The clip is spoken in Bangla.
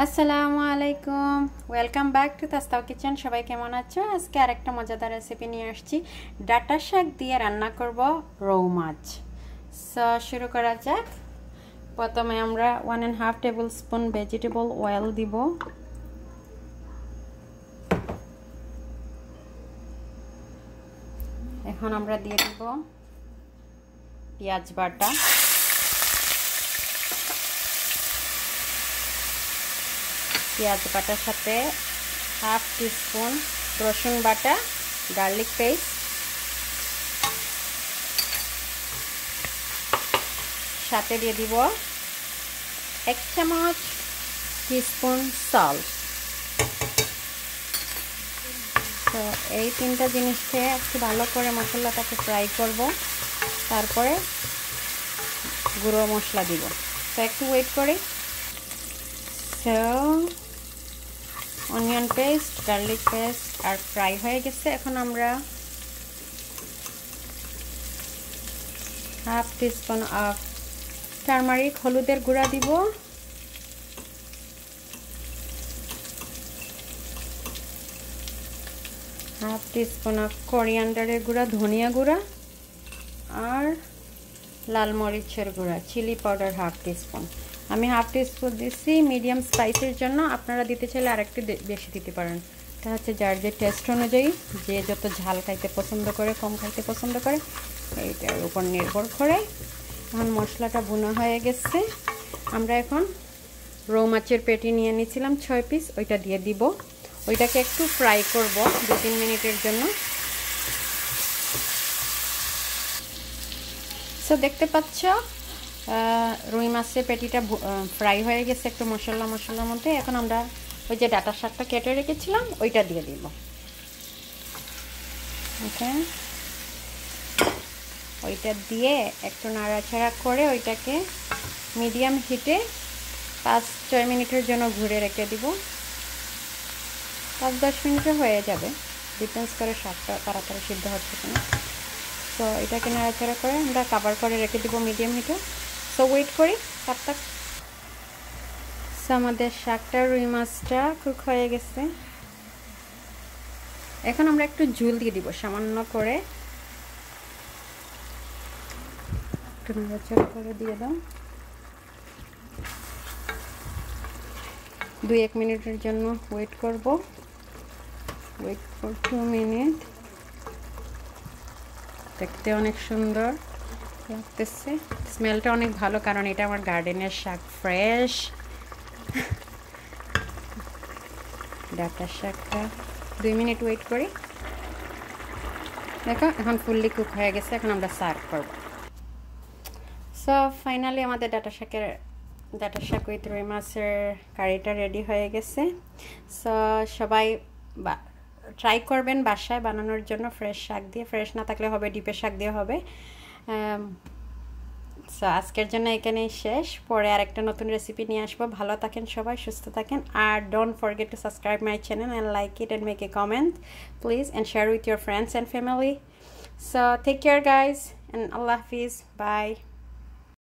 আসসালামু আলাইকুম, ওয়েলকাম ব্যাক টু তাস্তাও কিচেন। সবাই কেমন আছো? আজকে আরেকটা মজাদার রেসিপি নিয়ে আসছি। ডাটা শাক দিয়ে রান্না করব রৌ মাছ। সো শুরু করা যাক। প্রথমে আমরা 1.5 টেবিল স্পুন ভেজিটেবল অয়েল দিব। এখন আমরা দিয়ে দিব পেঁয়াজ বাটা, পেঁয়াজ বাটার সাথে হাফ টিস্পুন রসুন বাটা, গার্লিক পেস্ট, সাথে দিয়ে দিব 1 চামচ টিস্পুন সল্ট। তো এই তিনটা জিনিসকে একটু ভালো করে মশলাটাকে ফ্রাই করব, তারপরে গুঁড়ো মশলা দিব। তো একটু ওয়েট করি। So onion paste, garlic paste আর ফ্রাই হয়ে গেছে। এখন আমরা হাফ টিস্পুন অফ টারমারিক হলুদের গুঁড়া দিব, হাফ টিস্পুন অফ কোরিয়ান্ডারের গুঁড়া, ধনিয়া গুঁড়া আর লাল মরিচের গুঁড়া, চিলি পাউডার হাফ টিস্পুন। আমি হাফ টিস্পুন দিচ্ছি মিডিয়াম স্পাইসের জন্য, আপনারা দিতে চাইলে আরেকটু বেশি দিতে পারেন। এটা হচ্ছে যার যে টেস্ট অনুযায়ী, যে যত ঝাল খাইতে পছন্দ করে, কম খাইতে পছন্দ করে, এইটার উপর নির্ভর করে। এখন মশলাটা ভুনা হয়ে গেছে। আমরা এখন রৌ মাছের পেটি নিয়ে নিয়েছিলাম 6 পিস, ওইটা দিয়ে দিব। ওইটাকে একটু ফ্রাই করব 2-3 মিনিটের জন্য। সো দেখতে পাচ্ছ রুই মাছের পেটিটা ফ্রাই হয়ে গেছে একটু মশলার মধ্যে। এখন আমরা ওই যে ডাটা শাকটা কেটে রেখেছিলাম ওইটা দিয়ে দিব। ওকে, ওইটা দিয়ে একটু নাড়াচাড়া করে ওইটাকে মিডিয়াম হিটে 5-6 মিনিটের জন্য ঘুরে রেখে দিব। 5-10 মিনিটে হয়ে যাবে, ডিপেন্ডস করে শাকটা তাড়াতাড়ি সিদ্ধ হচ্ছে কিনা। সো এটাকে নাড়াচাড়া করে আমরা কভার করে রেখে দিব মিডিয়াম হিটে। সো ওয়েট করি তার। সো আমাদের শাকটা, রুই মাছটা কুক হয়ে গেছে। এখন আমরা একটু ঝোল দিয়ে দিব সামান্য করে, একটু নাড়াচাড়া করে দিয়ে দাও। 2-1 মিনিটের জন্য ওয়েট করব। Wait for 2 minute. দেখতে অনেক সুন্দর লাগতেছে, স্মেলটা অনেক ভালো, কারণ এটা আমার গার্ডেনের শাক, ফ্রেশ ডাটা শাকটা। 2 মিনিট ওয়েট করি। দেখো এখন ফুললি কুক হয়ে গেছে। এখন আমরা সার্ভ করব। সো ফাইনালি আমাদের ডাটা শাক উইথ রুই মাছের কারিটা রেডি হয়ে গেছে। সো সবাই ট্রাই করবেন বাসায় বানানোর জন্য, ফ্রেশ শাক দিয়ে। ফ্রেশ না থাকলে হবে, ডিপের শাক দিয়ে হবে। সো আজকের জন্য এখানেই শেষ। পরে আরেকটা নতুন রেসিপি নিয়ে আসবো। ভালো থাকেন সবাই, সুস্থ থাকেন। আর don't forget to subscribe my channel and like it and make a comment please, and share with your friends and family. So take care guys, and আল্লাহ হাফিজ, বাই।